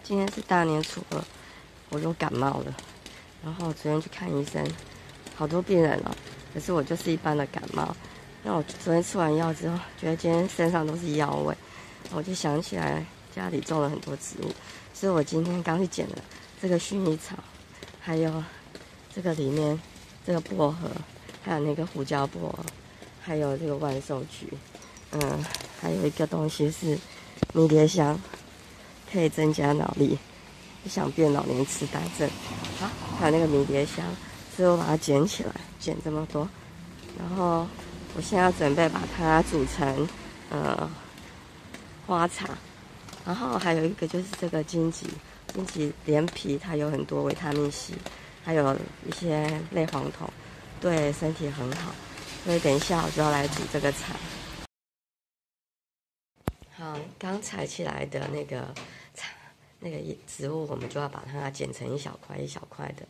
今天是大年初二，我又感冒了。然后昨天去看医生，好多病人哦，可是我就是一般的感冒。那我昨天吃完药之后，觉得今天身上都是药味，我就想起来家里种了很多植物，所以我今天刚去捡了这个薰衣草，还有这个里面这个薄荷，还有那个胡椒薄荷，还有这个万寿菊，还有一个东西是迷迭香，可以增加脑力，不想变老年痴呆症。好，还有那个迷迭香，所以我把它捡起来，捡这么多，然后我现在要准备把它煮成花茶，然后还有一个就是这个荆棘连皮，它有很多维他命 C， 还有一些类黄酮，对身体很好，所以等一下我就要来煮这个茶。好，刚采起来的那个植物，我们就要把它剪成一小块一小块的，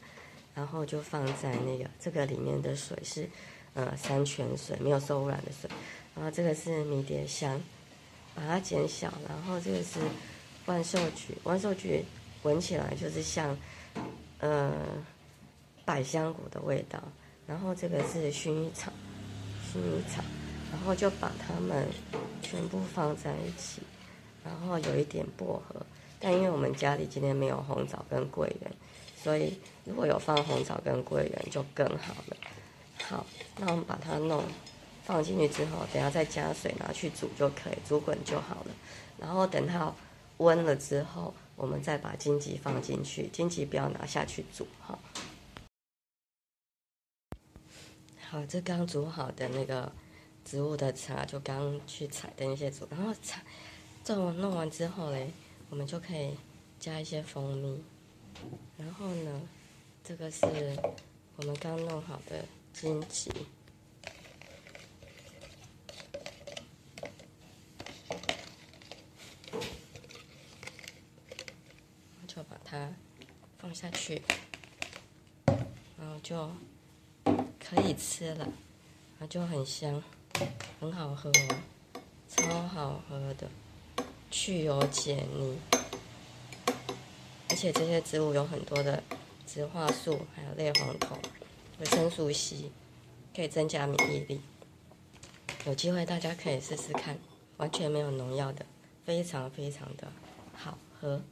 然后就放在这个里面的水是山泉水，没有受污染的水。然后这个是迷迭香，把它剪小，然后这个是万寿菊，万寿菊闻起来就是像百香果的味道。然后这个是薰衣草，然后就把它们全部放在一起，然后有一点薄荷。但因为我们家里今天没有红枣跟桂圆，所以如果有放红枣跟桂圆就更好了。好，那我们把它放进去之后，等下再加水拿去煮就可以，煮滚就好了。然后等它温了之后，我们再把荆棘放进去，荆棘不要拿下去煮哈。好，这刚煮好的那个植物的茶，就刚去采的那些煮，然后这我弄完之后嘞，我们就可以加一些蜂蜜。然后呢，这个是我们刚弄好的荆棘，就把它放下去，然后就可以吃了，然后就很香，很好喝哦，超好喝的，去油解腻。而且这些植物有很多的植化素，还有类黄酮、维生素 C， 可以增加免疫力。有机会大家可以试试看，完全没有农药的，非常非常的好喝。